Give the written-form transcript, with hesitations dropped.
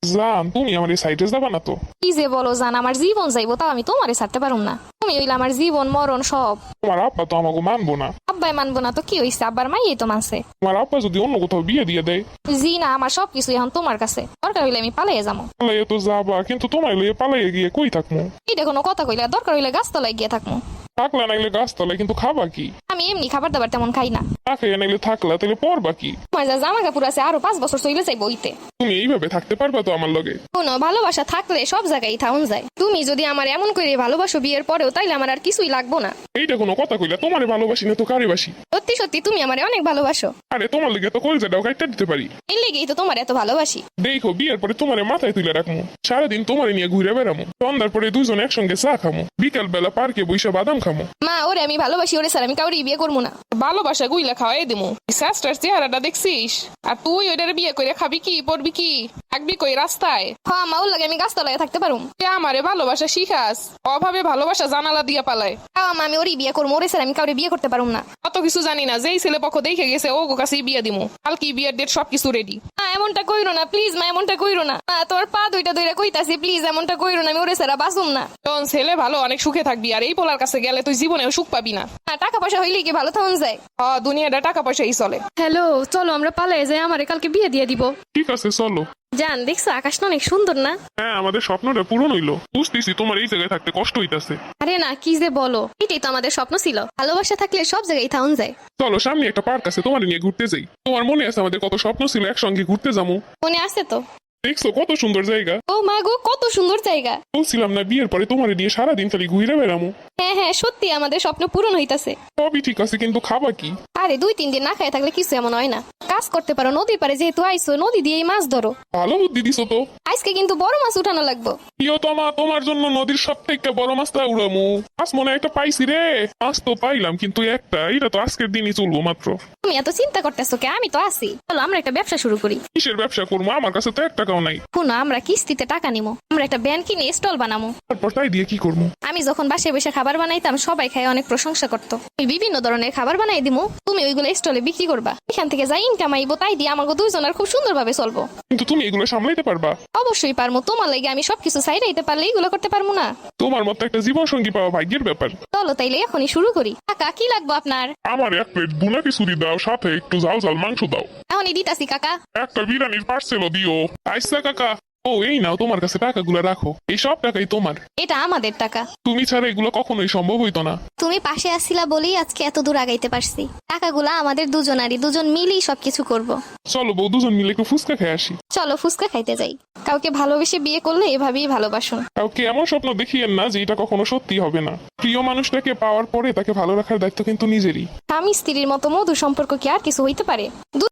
জান তুমি আমার এই সাইডে যাবা না তো? কি যে বলো জান, আমার জীবন যাইবো তাও আমি তোমারে ছাড়তে পারুম না। তুমি হইলে আমার জীবন মরণ সব। তোমার আব্বা তো আমাকে মানবো না। আব্বাই মানবো না তো কি হইছে, আব্বার মাইই তো মানছে। তোমার আব্বা যদি অন্য কোথাও বিয়ে দিয়ে দেয়? জি না, আমার সবকিছু এখন তোমার কাছে, দরকার হইলে আমি পালাইয়ে যাবো। পালাইয়ে তো যাবা, কিন্তু তোমার লইয়ে পালাইয়ে গিয়ে কই থাকবো? এটা কোনো কথা কইলে, দরকার হইলে গাছতলায় গিয়ে থাকবো। থাকলা নাইলে গাছতলায়, কিন্তু খাবা কি? আমি এমনি খাবার দাবার তেমন খাই না। না খাইয়া নাইলে থাকলা, তাহলে পরবা কি? তোমার যা জামা কাপড় আছে আরো 5 বছর চলে যাইবো ইতে। তুমি এইভাবে থাকতে পারবা তো আমার লগে? কোনো ভালোবাসা থাকলে সব জায়গায় থাউন যায়। তুমি যদি আমার এমন করে ভালোবাসো বিয়ের পরেও, তাইলে আমার আর কিছুই লাগবো না। এইটা কোনো কথা কইলা? তোমারে ভালোবাসি না তো কারে বাসি? সত্যি সত্যি তুমি আমারে অনেক ভালোবাসো। আরে তোমার লগে তো কলজাটাও কাটতে দিতে পারি। এর লেগেই তো তোমার এত ভালোবাসি। দেখো বিয়ের পরে তোমারে মাথায় তুলে রাখবো, সারাদিন তোমারে নিয়ে ঘুরে বেড়ামো, সন্ধ্যার পরে দুজন একসঙ্গে চা খামো, বিকাল বেলা পার্কে বইসা বাদাম খামো। মা, ওরে আমি ভালোবাসি, ওরে স্যার আমি কাউরে বিয়ে করবো না। ভালোবাসা গুইলা খাওয়াই দিমু। শাস্ত্রার চেহারাটা দেখছিস? আর তুই ওইটার বিয়ে করে খাবি কি, পড়বি কি, থাকবি কই রাস্তায়? হ্যাঁ মা, ওর লাগে আমি গাছতলায় থাকতে পারুম। তুই আমারে ভালোবাসা শিখাস, অভাবে ভালোবাসা জানালা দিয়া পালায়। হ্যাঁ মা, আমি ওরই বিয়ে করবো, ওরে স্যার আমি কাউরে বিয়ে করতে পারুম না। অত কিছু জানি না, যেই ছেলে পক্ষ দেখে গেছে ও কাছেই বিয়ে দিমু। কালকে বিয়ের ডেট সবকিছু রেডি। মা এমনটা কইরো না প্লিজ, মা এমনটা কইরো না। মা তোর পা দুইটা ধরে কইতাছি, প্লিজ এমনটা কইরো না, আমি ওরে স্যার বাঁচুম না। তোর ছেলে ভালো, অনেক সুখে থাকবি, আর এই পোলার কাছে গেলে তুই জীবনেও সুখ পাবি না। মা টাকা পয়সা হইলে কি ভালো থাকুন যায়? দুনিয়াটা টাকা পয়সাই চলে। হ্যালো, চলো আমরা পালাই যাই, আমারে কালকে বিয়ে দিয়ে দিব। ঠিক আছে চলো। জান দেখছো আকাশটা অনেক সুন্দর না? হ্যাঁ, আমাদের স্বপ্নটা পূরণ হইলো। বুঝতেছি তোমার এই জায়গায় থাকতে কষ্ট হইতাছে। আরে না, কি যে বলো, এটাই তো আমাদের স্বপ্ন ছিল। ভালোবাসা থাকলে সব জায়গায় থাউন যায়। চলো সামনে একটা পার্ক আছে, তোমার নিয়ে ঘুরতে যাই। তোমার মনে আছে আমাদের কত স্বপ্ন ছিল একসঙ্গে ঘুরতে যাবো? মনে আছে তো? দেখছো কত সুন্দর জায়গা? ও মা গো, কত সুন্দর জায়গা। বলছিলাম না বিয়ের পরে তোমার নিয়ে সারাদিন খালি ঘুরে বেড়ামো। হ্যাঁ হ্যাঁ, সত্যি আমাদের স্বপ্ন পূরণ হইতাছে। সবই ঠিক আছে, কিন্তু খাবা কি? আরে 2-3 দিন না খাই থাকলে কিছু এমন হয় না। কাজ করতে পারো, নদীর পারে যেহেতু আইসো, নদী দিয়েই মাছ ধরো। ভালো বুদ্ধি দিছো তো। আজকে কিন্তু বড় মাছ উঠানো লাগবো। প্রিয়তমা, তোমার জন্য নদীর সব থেকে বড় মাছটা উড়ামু। মাছ মনে হয় একটা পাইছি রে। মাছ তো পাইলাম, কিন্তু একটা, এটা তো আজকের দিনই চলবো মাত্র। তুমি এত চিন্তা করতেছো কে? আমি তো আছি, চলো আমরা একটা ব্যবসা শুরু করি। কিসের ব্যবসা করবো? আমার কাছে তো 1 টাকাও নাই। শুনো, আমরা কিস্তিতে টাকা নিবো, আমরা একটা ব্যান কিনে স্টল বানাবো। তারপর তাই দিয়ে কি করবো? আমি যখন বাসায় বসে খাবার বানাইতাম, সবাই খাই অনেক প্রশংসা করতো। আমি বিভিন্ন ধরনের খাবার বানাই দিমু, তুমি ওইগুলো স্টলে বিক্রি করবা। এখান থেকে যাই ইনকাম আইবো, তাই দিয়ে আমাকে দুইজনের খুব সুন্দরভাবে চলবো। কিন্তু তুমি এগুলো সামলাইতে পারবা? অবশ্যই পারমু, তোমার লাগে আমি সবকিছু সাইডাইতে পারলে এগুলো করতে পারবো না? তোমার মতো একটা জীবন সঙ্গী পাওয়া ভাগ্যের ব্যাপার। চলো তাইলে এখনই শুরু করি। কাকা কি লাগবো আপনার? আমার 1 প্লেট বুনা খিচুড়ি দাও, সাথে একটু ঝাল ঝাল মাংস দাও। এখনই দিতাছি কাকা। একটা বিরিয়ানির পার্সেলও দিও। আইসা কাকা। ও এই নাও, তোমার কাছে টাকাগুলো রাখো, এই সব টাকাই তোমার। এটা আমাদের টাকা। তুমি ছাড়া এগুলো কখনোই সম্ভব হইতো না। তুমি পাশে আসছিলা বলেই আজকে এত দূর আগাইতে পারছি। টাকাগুলা আমাদের দুজনারই, দুজন মিলেই সবকিছু করব। চলো বউ, দুজন মিলে একটু ফুচকা খেয়ে আসি। চলো ফুচকা খাইতে যাই। কাউকে ভালোবেসে বিয়ে করলে এভাবেই ভালোবাসুন। কাউকে এমন স্বপ্ন দেখিয়েন না যে এটা কখনো সত্যি হবে না। প্রিয় মানুষটাকে পাওয়ার পরে তাকে ভালো রাখার দায়িত্ব কিন্তু নিজেরই। স্বামী স্ত্রীর মতো মধুর সম্পর্ক কি আর কিছু হইতে পারে?